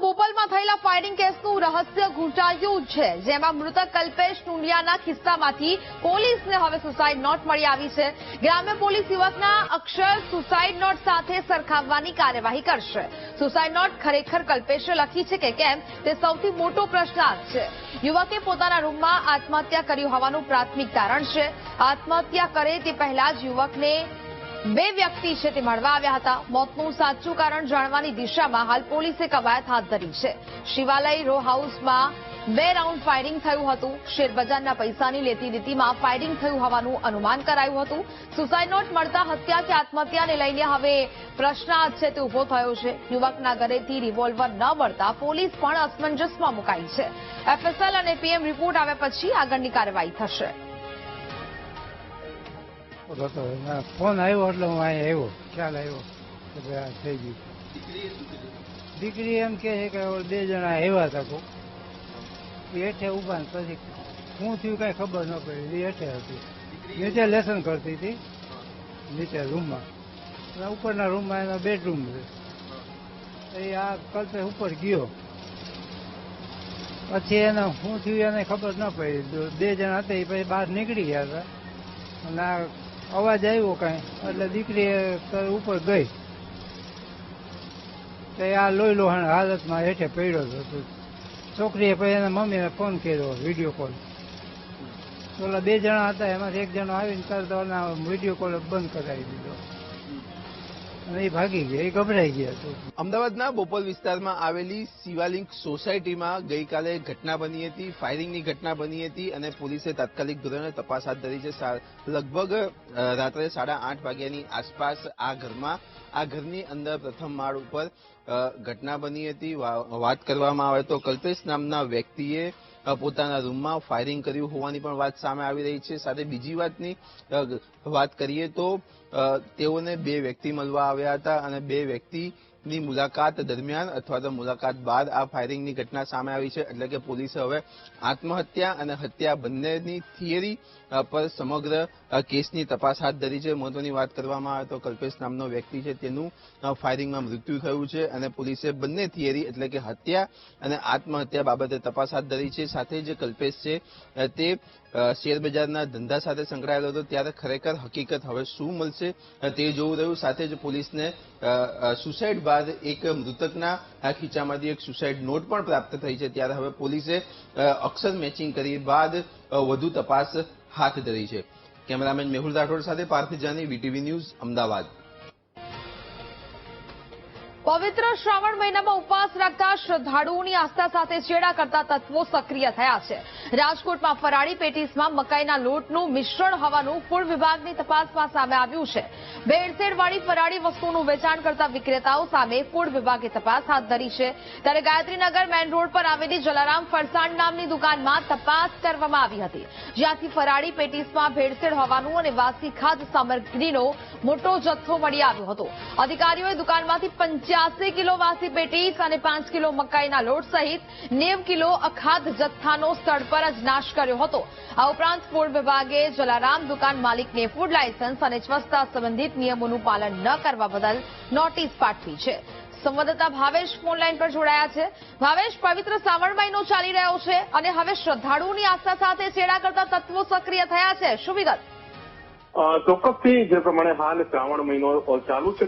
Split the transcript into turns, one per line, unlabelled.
બોપલમાં થયેલા ફાયરિંગ કેસનું રહસ્ય ઘૂંટાયું છે, જેમાં મૃતક કલ્પેશ ટુંડિયાના ખિસ્સામાંથી પોલીસને હવે સુસાઇડ નોટ મળી આવી છે. ગ્રામ્ય પોલીસ યુવકના અક્ષર સુસાઇડ નોટ સાથે સરખાવવાની કાર્યવાહી કરશે. સુસાઇડ નોટ ખરેખર કલ્પેશે લખી છે કે કેમ તે સૌથી મોટો પ્રશ્નાર્થ છે. યુવકે પોતાના રૂમમાં આત્મહત્યા કરી હોવાનું પ્રાથમિક તારણ છે. આત્મહત્યા કરે તે પહેલા જ યુવકને બે વ્યક્તિ છે તે મળવા આવ્યા હતા. મોતનું સાચું કારણ જાણવાની દિશામાં હાલ પોલીસે કવાયત હાથ ધરી છે. શિવાલય રો હાઉસમાં 2 રાઉન્ડ ફાયરિંગ થયું હતું. શેરબજારના પૈસાની લેતી દેતીમાં ફાયરિંગ થયું હોવાનું અનુમાન કરાયું હતું. સુસાઇડ નોટ મળતા હત્યા કે આત્મહત્યાને લઈને હવે પ્રશ્નાર્થ છે તે ઉભો થયો છે. યુવકના ઘરેથી રિવોલ્વર ન મળતા પોલીસ પણ અસમંજસમાં મુકાઈ છે. એફએસએલ અને પીએમ રિપોર્ટ આવ્યા પછી આગળની કાર્યવાહી થશે.
ફોન આવ્યો એટલે હું અહીંયા આવ્યો, ખ્યાલ આવ્યો કે ભાઈ આ થઈ ગયું. દીકરી એમ કે છે કે 2 જણા આવ્યા હતા, હેઠે ઉભા, પછી શું થયું કઈ ખબર ન પડી. હેઠે હતી, નીચે લેસન કરતી હતી, નીચે રૂમમાં, ઉપરના રૂમમાં એનો બેડરૂમ છે. એ આ કલ્પે ઉપર ગયો, પછી એને શું થયું એને ખબર ન પડી. 2 જણા હતા એ પછી બહાર નીકળી ગયા હતા અને આ અવાજ આવ્યો કઈ એટલે દીકરી ઉપર ગઈ તો આ લોહી લોહાણ હાલતમાં હેઠે પડ્યો હતો. છોકરીએ પછી એના મમ્મીને ફોન કર્યો, વિડીયો કોલ. ઓલા 2 જણા હતા એમાંથી 1 જણો આવીને તરત વિડીયો કોલ બંધ કરાવી દીધો અને એ ભાગી ગયા, એ ગભરાઈ ગયા હતું.
અમદાવાદના બોપલ વિસ્તારમાં આવેલી શિવાલિંક સોસાયટીમાં ગઈકાલે ઘટના બની હતી, ફાયરિંગની ઘટના બની હતી અને પોલીસે તાત્કાલિક ધોરણે તપાસ હાથ ધરી છે. લગભગ રાત્રે 8:30 વાગ્યાની આસપાસ આ ઘરની અંદર પ્રથમ માળ ઉપર ઘટના બની હતી. વાત કરવામાં આવે તો કલ્પેશ નામના વ્યક્તિએ પોતાના રૂમમાં ફાયરિંગ કર્યું હોવાની પણ વાત સામે આવી રહી છે. સાથે બીજી વાતની વાત કરીએ તો તેઓને 2 વ્યક્તિ મળવા આવ્યા હતા અને 2 વ્યક્તિની મુલાકાત દરમિયાન અથવા તો મુલાકાત બાદ આ ફાયરિંગની ઘટના સામે આવી છે. એટલે કે પોલીસે હવે આત્મહત્યા અને હત્યા બંનેની થિયરી પર સમગ્ર કેસની તપાસ હાથ ધરી છે. મહત્વની વાત કરવામાં આવે તો કલ્પેશ નામનો વ્યક્તિ છે તેનું ફાયરિંગમાં મૃત્યુ થયું છે અને પોલીસે બંને થિયરી એટલે કે હત્યા અને આત્મહત્યા બાબતે તપાસ હાથ ધરી છે. સાથે જ કલ્પેશ છે તે શેરબજારના ધંધા સાથે સંકળાયેલો હતો, ત્યારે ખરેખર હકીકત હવે શું મળશે તે જોવું રહ્યું. સાથે જ પોલીસને સુસાઇડ બાદ એક મૃતકના ખીચામાંથી એક સુસાઇડ નોટ પણ પ્રાપ્ત થઈ છે. ત્યારે હવે પોલીસે અક્ષર મેચિંગ કરી બાદ વધુ તપાસ હાથ ધરી છે. કેમેરામેન મેહુલ રાઠોડ સાથે પાર્થ જાની, વીટીવી ન્યૂઝ, અમદાવાદ.
પવિત્ર શ્રાવણ મહિનામાં ઉપવાસ રાખતા શ્રદ્ધાળુઓની આસ્થા સાથે ચેડા કરતા તત્વો સક્રિય થયા છે. રાજકોટમાં ફરાળી પેટીસમાં મકાઈના લોટનું મિશ્રણ હોવાનું ફૂડ વિભાગની તપાસમાં સામે આવ્યું છે. ભેળસેળવાળી ફરાળી વસ્તુનું વેચાણ કરતા વિક્રેતાઓ સામે ફૂડ વિભાગે તપાસ હાથ ધરી છે. ત્યારે ગાયત્રીનગર મેઇન રોડ પર આવેલી જલારામ ફરસાણ નામની દુકાનમાં તપાસ કરવામાં આવી હતી, જ્યાંથી ફરાળી પેટીસમાં ભેળસેળ હોવાનું અને વાસી ખાદ્ય સામગ્રીનો મોટો જથ્થો મળી આવ્યો હતો. અધિકારીઓએ દુકાનમાંથી 85 કિલો વાસી પેટીસ અને 5 કિલો મકાઈના લોટ સહિત 90 કિલો અખાદ્ય જથ્થાનો સ્થળ પર જ નાશ કર્યો હતો. આ ઉપરાંત ફૂડ વિભાગે જલારામ દુકાન માલિકને ફૂડ લાયસન્સ અને સ્વચ્છતા સંબંધિત નિયમોનું પાલન ન કરવા બદલ નોટિસ પાઠવી છે. સંવાદદાતા ભાવેશ ફોનલાઈન પર જોડાયા છે. ભાવેશ, પવિત્ર શ્રાવણ મહિનો ચાલી રહ્યો છે અને હવે શ્રદ્ધાળુઓની આસ્થા સાથે ચેડા કરતા તત્વો સક્રિય થયા છે. શું વિગત?
ચોક્કસથી જે પ્રમાણે હાલ શ્રાવણ મહિનો ચાલુ છે